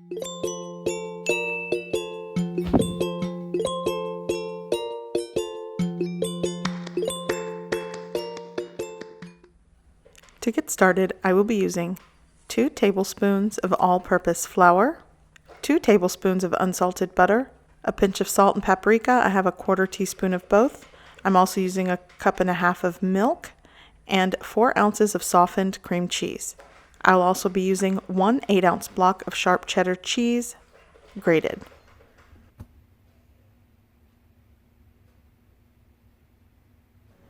To get started, I will be using 2 tablespoons of all-purpose flour, 2 tablespoons of unsalted butter, a pinch of salt and paprika. I have a 1/4 teaspoon of both. I'm also using 1.5 cups of milk and 4 ounces of softened cream cheese. I'll also be using 1 8-ounce block of sharp cheddar cheese, grated.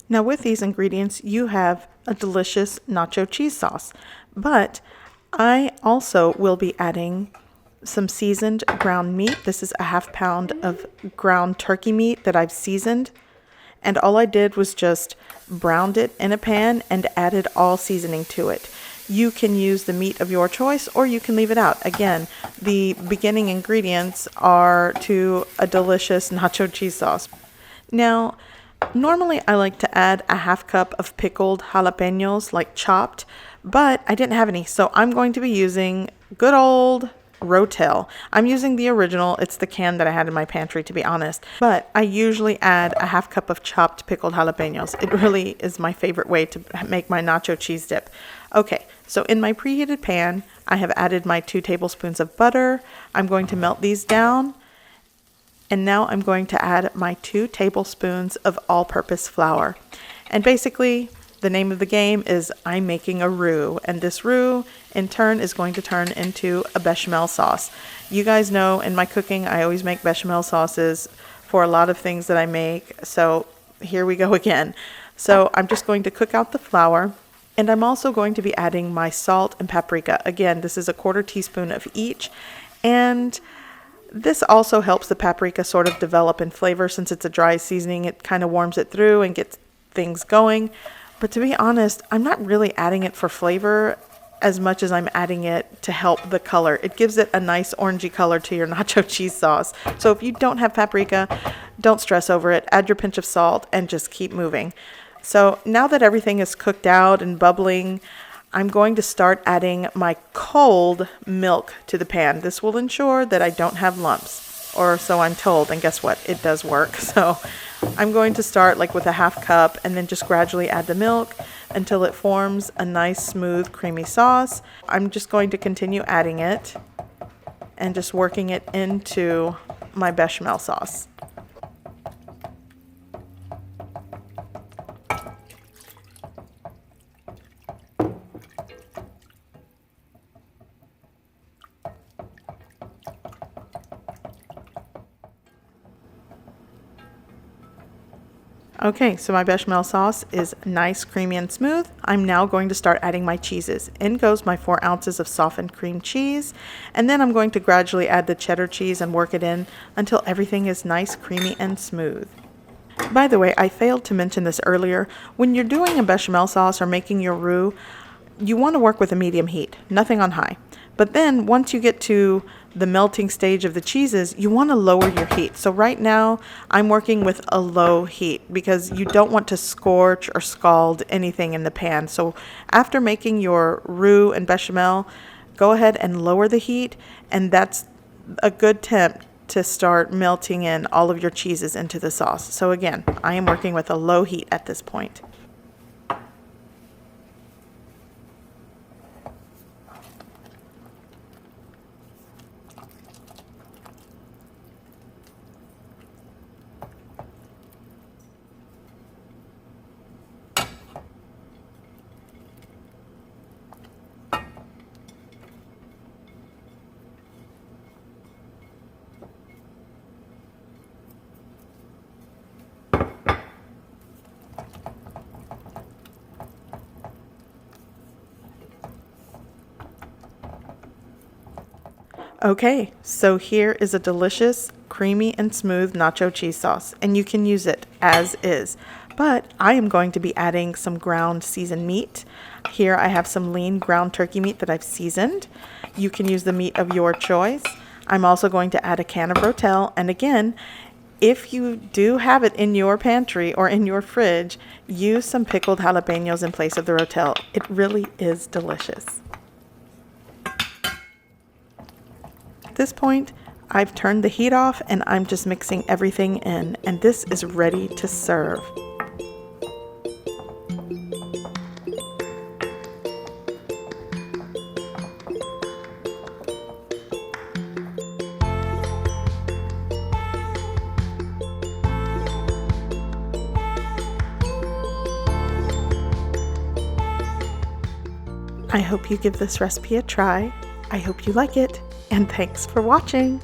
Now with these ingredients, you have a delicious nacho cheese sauce, but I also will be adding some seasoned ground meat. This is a 1/2 pound of ground turkey meat that I've seasoned, and all I did was just browned it in a pan and added all seasoning to it. You can use the meat of your choice, or you can leave it out. Again, the beginning ingredients are to a delicious nacho cheese sauce. Now, normally I like to add a 1/2 cup of pickled jalapenos, like chopped, but I didn't have any, so I'm going to be using good old Rotel. I'm using the original. It's the can that I had in my pantry, to be honest, but I usually add a 1/2 cup of chopped pickled jalapenos. It really is my favorite way to make my nacho cheese dip. Okay, so in my preheated pan, I have added my 2 tablespoons of butter. I'm going to melt these down. And now I'm going to add my 2 tablespoons of all-purpose flour. And basically, the name of the game is I'm making a roux. And this roux, in turn, is going to turn into a bechamel sauce. You guys know in my cooking, I always make bechamel sauces for a lot of things that I make. So here we go again. So I'm just going to cook out the flour. And I'm also going to be adding my salt and paprika. Again, this is a 1/4 teaspoon of each. And this also helps the paprika sort of develop in flavor. Since it's a dry seasoning, it kind of warms it through and gets things going. But to be honest, I'm not really adding it for flavor as much as I'm adding it to help the color. It gives it a nice orangey color to your nacho cheese sauce. So if you don't have paprika, don't stress over it. Add your pinch of salt and just keep moving. So now that everything is cooked out and bubbling, I'm going to start adding my cold milk to the pan. This will ensure that I don't have lumps, or so I'm told, and guess what? It does work. So I'm going to start like with a 1/2 cup and then just gradually add the milk until it forms a nice, smooth, creamy sauce. I'm just going to continue adding it and just working it into my bechamel sauce. Okay, so my bechamel sauce is nice, creamy, and smooth. I'm now going to start adding my cheeses. In goes my 4 ounces of softened cream cheese, and then I'm going to gradually add the cheddar cheese and work it in until everything is nice, creamy, and smooth. By the way, I failed to mention this earlier. When you're doing a bechamel sauce or making your roux, you want to work with a medium heat, nothing on high. But then once you get to the melting stage of the cheeses, you want to lower your heat. So right now I'm working with a low heat because you don't want to scorch or scald anything in the pan. So after making your roux and bechamel, go ahead and lower the heat, and that's a good temp to start melting in all of your cheeses into the sauce. So again, I am working with a low heat at this point. Okay, so here is a delicious, creamy and smooth nacho cheese sauce, and you can use it as is. But I am going to be adding some ground seasoned meat. Here I have some lean ground turkey meat that I've seasoned. You can use the meat of your choice. I'm also going to add a can of Rotel, and again, if you do have it in your pantry or in your fridge, use some pickled jalapenos in place of the Rotel. It really is delicious. this point, I've turned the heat off and I'm just mixing everything in, and this is ready to serve. I hope you give this recipe a try. I hope you like it, and thanks for watching.